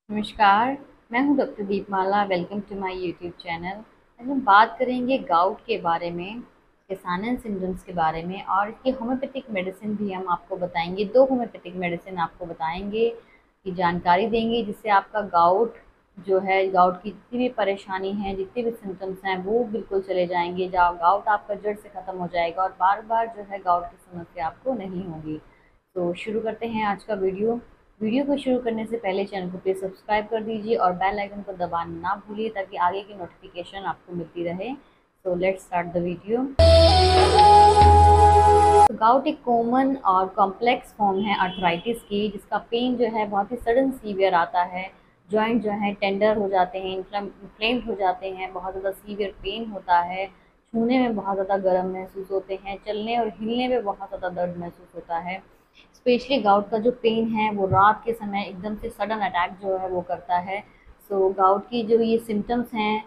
नमस्कार, मैं हूं doctor Deepmala. Welcome to my YouTube channel. आज हम बात करेंगे गाउट के बारे में, इसके साइन एंड सिम्टम्स के बारे में और इसकी होम्योपैथिक मेडिसिन भी हम आपको बताएंगे। 2 होम्योपैथिक मेडिसिन आपको बताएंगे, की जानकारी देंगे जिससे आपका गाउट जो है, गाउट की जितनी भी परेशानी है, जितने भी सिम्टम्स हैं वो बिल्कुल चले जाएंगे। जहाँ गाउट आपका जड़ से ख़त्म हो जाएगा और बार-बार जो है गाउट की समस्या आपको नहीं होगी। तो शुरू करते हैं आज का वीडियो। वीडियो को शुरू करने से पहले चैनल को प्लीज़ सब्सक्राइब कर दीजिए और बेल आइकन को दबाना ना भूलिए ताकि आगे की नोटिफिकेशन आपको मिलती रहे। So let's start the video. तो गाउट एक कॉमन और कॉम्प्लेक्स फॉर्म है अर्थराइटिस की, जिसका पेन जो है बहुत ही सडन सीवियर आता है। जॉइंट जो है टेंडर हो जाते हैं, इन्फ्लेम्ड हो जाते हैं, बहुत ज़्यादा सीवियर पेन होता है, छूने में बहुत ज़्यादा गर्म महसूस होते हैं, चलने और हिलने में बहुत ज़्यादा दर्द महसूस होता है। स्पेशली गाउट का जो पेन है वो रात के समय एकदम से सडन अटैक जो है वो करता है। सो गाउट की जो ये सिम्टम्स हैं,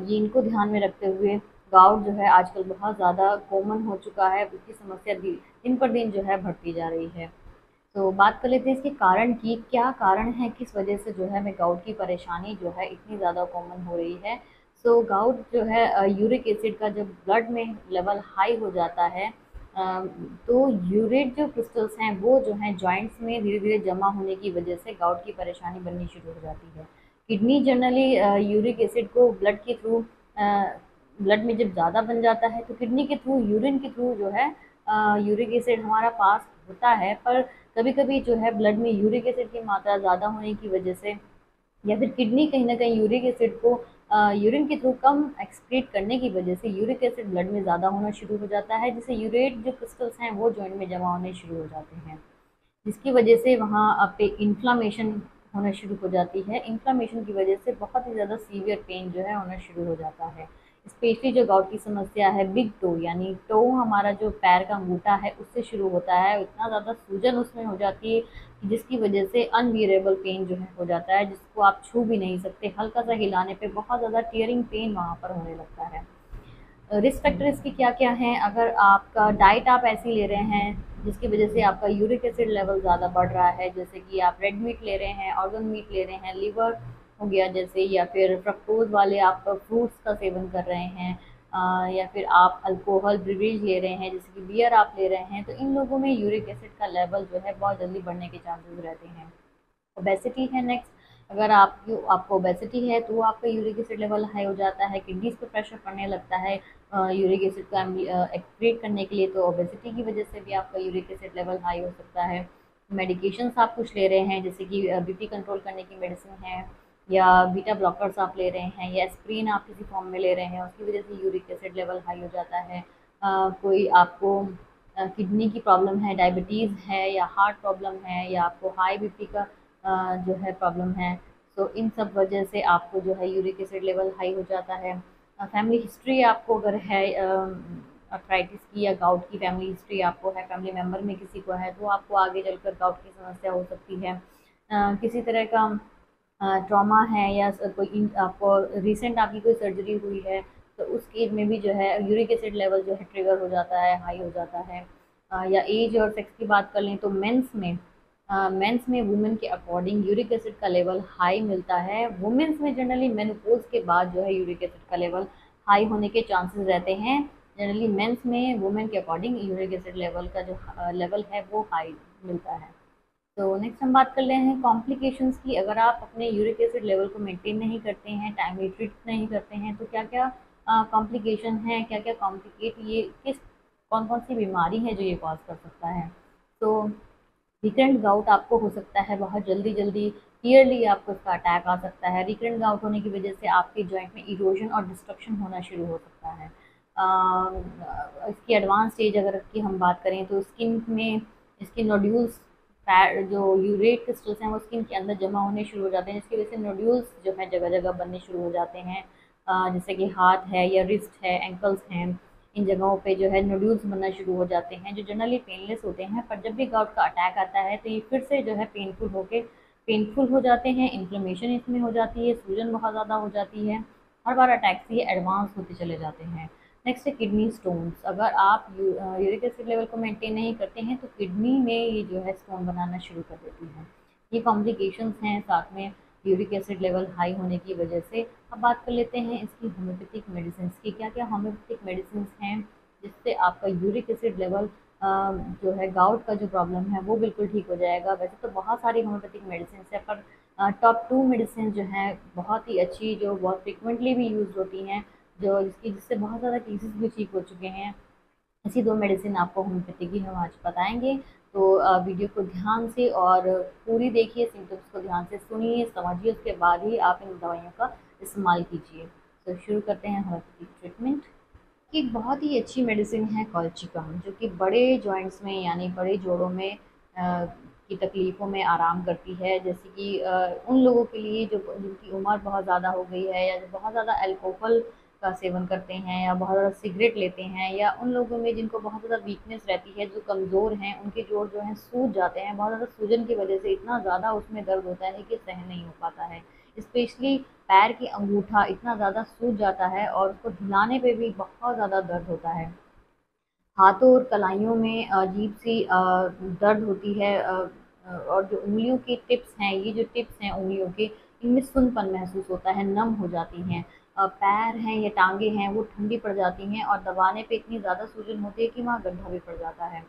ये इनको ध्यान में रखते हुए गाउट जो है आजकल बहुत ज़्यादा कॉमन हो चुका है। इसकी समस्या दिन पर दिन जो है बढ़ती जा रही है। तो बात कर लेते हैं इसके कारण की, क्या कारण है, किस वजह से जो है हमें गाउट की परेशानी जो है इतनी ज़्यादा कॉमन हो रही है। सो गाउट जो है यूरिक एसिड का जब ब्लड में लेवल हाई हो जाता है, अ, तो यूरेट जो क्रिस्टल्स हैं वो जो हैं जॉइंट्स में धीरे धीरे जमा होने की वजह से गाउट की परेशानी बननी शुरू हो जाती है। किडनी जनरली यूरिक एसिड को ब्लड के थ्रू, ब्लड में जब ज़्यादा बन जाता है तो किडनी के थ्रू, यूरिन के थ्रू जो है यूरिक एसिड हमारा पास होता है। पर कभी कभी जो है ब्लड में यूरिक एसिड की मात्रा ज़्यादा होने की वजह से या फिर किडनी कहीं न कहीं यूरिक एसिड को यूरिन के थ्रू कम एक्सक्रीट करने की वजह से यूरिक एसिड ब्लड में ज़्यादा होना शुरू हो जाता है, जिससे यूरेट जो क्रिस्टल्स हैं वो जॉइंट में जमा होने शुरू हो जाते हैं, जिसकी वजह से वहाँ पे इन्फ्लामेशन होना शुरू हो जाती है। इन्फ्लामेशन की वजह से बहुत ही ज़्यादा सीवियर पेन जो है होना शुरू हो जाता है। स्पेशली जो गाउट की समस्या है, बिग टो यानी टो हमारा जो पैर का अंगूठा है उससे शुरू होता है। इतना ज़्यादा सूजन उसमें हो जाती है कि जिसकी वजह से अनबियरेबल पेन जो है हो जाता है, जिसको आप छू भी नहीं सकते। हल्का सा हिलाने पे बहुत ज़्यादा टीयरिंग पेन वहाँ पर होने लगता है। रिस्क फैक्टर इसके क्या-क्या हैं? अगर आपका डाइट आप ऐसी ले रहे हैं जिसकी वजह से आपका यूरिक एसिड लेवल ज़्यादा बढ़ रहा है, जैसे कि आप रेड मीट ले रहे हैं, ऑर्गन मीट ले रहे हैं, लिवर हो गया जैसे, या फिर फ्रक्टोज़ वाले आप फ्रूट्स का सेवन कर रहे हैं, या फिर आप अल्कोहल बेवरेज ले रहे हैं जैसे कि बियर आप ले रहे हैं, तो इन लोगों में यूरिक एसिड का लेवल जो है बहुत जल्दी बढ़ने के चांसेस रहते हैं। ओबेसिटी है नेक्स्ट। अगर आपको ओबेसिटी है तो आपका यूरिक एसिड लेवल हाई हो जाता है, किडनीज पे प्रेशर पड़ने लगता है यूरिक एसिड का एक्सक्रीट करने के लिए। तो ओबेसिटी की वजह से भी आपका यूरिक एसिड लेवल हाई हो सकता है। मेडिकेशंस आप कुछ ले रहे हैं जैसे कि बीपी कंट्रोल करने की मेडिसिन है, या बीटा ब्लॉकर्स आप ले रहे हैं, या एस्प्रिन आप किसी फॉर्म में ले रहे हैं, उसकी वजह से यूरिक एसिड लेवल हाई हो जाता है। कोई आपको किडनी की प्रॉब्लम है, डायबिटीज़ है, या हार्ट प्रॉब्लम है, या आपको हाई बीपी का जो है प्रॉब्लम है, तो इन सब वजह से आपको जो है यूरिक एसिड लेवल हाई हो जाता है। फैमिली हिस्ट्री आपको अगर है अर्थराइटिस की या गाउट की फैमिली हिस्ट्री आपको है, फैमिली मेम्बर में किसी को है, तो आपको आगे चलकर गाउट की समस्या हो सकती है। किसी तरह का ट्रॉमा है, या आपको रिसेंट आपकी कोई सर्जरी हुई है, तो उस केस में भी जो है यूरिक एसिड लेवल जो है ट्रिगर हो जाता है, हाई हो जाता है। या एज और सेक्स की बात कर लें तो मेंस में वुमेन के अकॉर्डिंग यूरिक एसिड का लेवल हाई मिलता है। वुमेन्स में जनरली मेनोपॉज के बाद जो है यूरिक एसिड का लेवल हाई होने के चांसेस रहते हैं। जनरली मेंस में वुमेन के अकॉर्डिंग यूरिक एसिड लेवल का जो लेवल है वो हाई मिलता है। तो नेक्स्ट हम बात कर रहे हैं कॉम्प्लिकेशंस की। अगर आप अपने यूरिक एसिड लेवल को मेंटेन नहीं करते हैं, टाइमली ट्रीट नहीं करते हैं, तो क्या क्या कॉम्प्लिकेशन हैं, क्या क्या कॉम्प्लिकेट ये किस कौन कौन सी बीमारी है जो ये कॉज कर सकता है। तो रिकरेंट गाउट आपको हो सकता है बहुत जल्दी जल्दी, ईयरली आपको इसका अटैक आ सकता है। रिकरेंट गाउट होने की वजह से आपके जॉइंट में इरोजन और डिस्ट्रक्शन होना शुरू हो सकता है। इसकी एडवांस स्टेज अगर की हम बात करें तो स्किन में इसके नोड्यूल्स, जो यूरेट क्रिस्टल्स हैं वो स्किन के अंदर जमा होने शुरू हो जाते हैं, जिसकी वजह से नोड्यूल्स जो है जगह जगह बनने शुरू हो जाते हैं। जैसे कि हाथ है, या रिस्ट है, एंकल्स हैं, इन जगहों पे जो है नोड्यूल्स बनना शुरू हो जाते हैं, जो जनरली पेनलेस होते हैं। पर जब भी गाउट का अटैक आता है तो ये फिर से जो है पेनफुल हो जाते हैं, इन्फ्लेमेशन इसमें हो जाती है, सूजन बहुत ज़्यादा हो जाती है। हर बार अटैक से ये एडवांस होते चले जाते हैं। नेक्स्ट है किडनी स्टोन्स। अगर आप यूरिक एसिड लेवल को मेंटेन नहीं करते हैं तो किडनी में ये जो है स्टोन बनाना शुरू कर देती है। ये कॉम्प्लिकेशंस हैं। साथ में यूरिक एसिड लेवल हाई होने की वजह से। अब बात कर लेते हैं इसकी होम्योपैथिक मेडिसिन की। क्या क्या होम्योपैथिक मेडिसिन हैं जिससे आपका यूरिक एसिड लेवल जो है, गाउट का जो प्रॉब्लम है वो बिल्कुल ठीक हो जाएगा। वैसे तो बहुत सारी होम्योपैथिक मेडिसिन है, पर टॉप 2 मेडिसिन जो हैं बहुत ही अच्छी, जो बहुत फ्रिक्वेंटली भी यूज़ होती हैं, जिससे बहुत ज़्यादा केसेस भी ठीक हो चुके हैं, ऐसी 2 मेडिसिन आपको होम्योपैथी की हम आज बताएँगे। तो वीडियो को ध्यान से और पूरी देखिए, सिम्पटम्स को ध्यान से सुनिए, समझिए, उसके बाद ही आप इन दवाइयों का इस्तेमाल कीजिए। तो शुरू करते हैं होम्योपैथिक ट्रीटमेंट। की एक बहुत ही अच्छी मेडिसिन है कॉल्चिकम, जो कि बड़े जॉइंट्स में यानी बड़े जोड़ों में की तकलीफ़ों में आराम करती है। जैसे कि उन लोगों के लिए जो जिनकी उम्र बहुत ज़्यादा हो गई है, या जो बहुत ज़्यादा अल्कोहल का सेवन करते हैं, या बहुत ज़्यादा सिगरेट लेते हैं, या उन लोगों में जिनको बहुत ज़्यादा वीकनेस रहती है, जो कमज़ोर हैं, उनके जोड़ जो हैं सूज जाते हैं। बहुत ज़्यादा सूजन की वजह से इतना ज़्यादा उसमें दर्द होता है कि सहन नहीं हो पाता है। स्पेशली पैर की अंगूठा इतना ज़्यादा सूज जाता है और उसको हिलाने पे भी बहुत ज़्यादा दर्द होता है। हाथों और कलाइयों में अजीब सी दर्द होती है, और जो उंगलियों की टिप्स हैं, ये जो टिप्स हैं उंगलियों के, इनमें सुनपन महसूस होता है, नम हो जाती हैं। पैर हैं या टांगे हैं वो ठंडी पड़ जाती हैं, और दबाने पे इतनी ज़्यादा सूजन होती है कि वहाँ गड्ढा भी पड़ जाता है।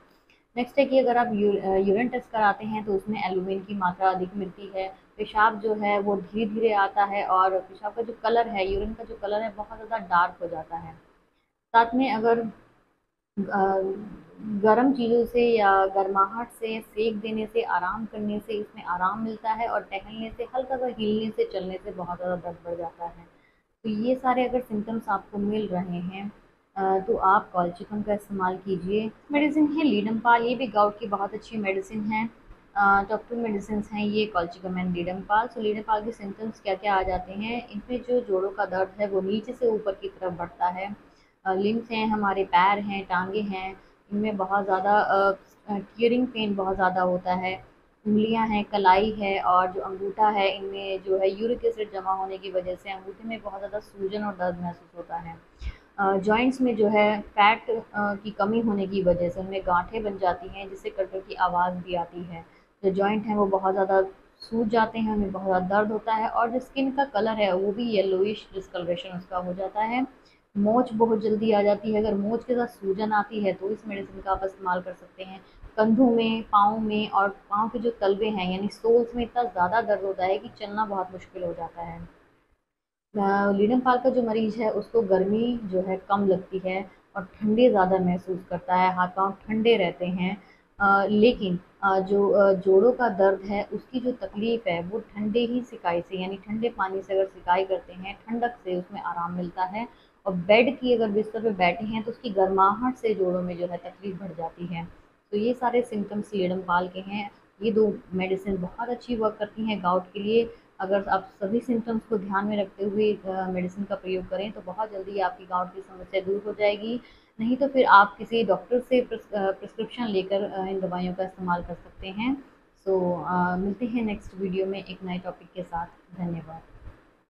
नेक्स्ट है कि अगर आप यूरिन टेस्ट कराते हैं तो उसमें एल्यूमिन की मात्रा अधिक मिलती है। पेशाब जो है वो धीरे-धीरे आता है, और पेशाब का जो कलर है, यूरिन का जो कलर है, बहुत ज़्यादा डार्क हो जाता है। साथ में अगर गर्म चीज़ों से या गर्माहट से सेक देने से, आराम करने से इसमें आराम मिलता है, और टहलने से, हल्का सा हिलने से, चलने से बहुत ज़्यादा दर्द बढ़ जाता है। तो ये सारे अगर सिम्पटम्स आपको मिल रहे हैं तो आप कॉल्चिकम का इस्तेमाल कीजिए। मेडिसिन है लीडमपाल, ये भी गाउट की बहुत अच्छी मेडिसिन है। टॉप 2 मेडिसिन हैं ये कॉल्चिकम एंड लीडमपाल। सो लीडमपाल के सिम्पटम्स क्या क्या आ जाते हैं, इनमें जो जोड़ों का दर्द है वो नीचे से ऊपर की तरफ बढ़ता है। लिम्स हैं, हमारे पैर हैं, टांगे हैं, इनमें बहुत ज़्यादा टियरिंग पेन बहुत ज़्यादा होता है। उंगलियां हैं, कलाई है, और जो अंगूठा है, इनमें जो है यूरिक एसिड जमा होने की वजह से अंगूठे में बहुत ज़्यादा सूजन और दर्द महसूस होता है। जॉइंट्स में जो है फैट की कमी होने की वजह से उनमें गांठें बन जाती हैं, जिससे कड़-कड़ की आवाज़ भी आती है। जो जॉइंट हैं वो बहुत ज़्यादा सूज जाते हैं, उनमें बहुत ज़्यादा दर्द होता है, और जो स्किन का कलर है वो भी येलोइश डिस्कलरेशन उसका हो जाता है। मोच बहुत जल्दी आ जाती है। अगर मोच के साथ सूजन आती है तो इस मेडिसिन का आप इस्तेमाल कर सकते हैं। कंधों में, पाँव में, और पाँव के जो तलवे हैं यानी सोल्स में इतना ज़्यादा दर्द होता है कि चलना बहुत मुश्किल हो जाता है। लीडम पाल का जो मरीज है उसको गर्मी जो है कम लगती है, और ठंडे ज़्यादा महसूस करता है, हाथ पाँव ठंडे रहते हैं। लेकिन जो जोड़ों का दर्द है उसकी जो तकलीफ़ है वो ठंडे ही सिकाई से, यानी ठंडे पानी से अगर सिकाई करते हैं, ठंडक से उसमें आराम मिलता है। और बेड की अगर बिस्तर पे बैठे हैं तो उसकी गर्माहट से जोड़ों में जो है तकलीफ़ बढ़ जाती है। तो ये सारे सिम्पटम्स लीडम पाल के हैं। ये 2 मेडिसिन बहुत अच्छी वर्क करती हैं गाउट के लिए। अगर आप सभी सिम्पटम्स को ध्यान में रखते हुए मेडिसिन का प्रयोग करें तो बहुत जल्दी आपकी गाउट की समस्या दूर हो जाएगी। नहीं तो फिर आप किसी डॉक्टर से प्रिस्क्रिप्शन लेकर इन दवाइयों का इस्तेमाल कर सकते हैं। सो मिलते हैं नेक्स्ट वीडियो में एक नए टॉपिक के साथ। धन्यवाद।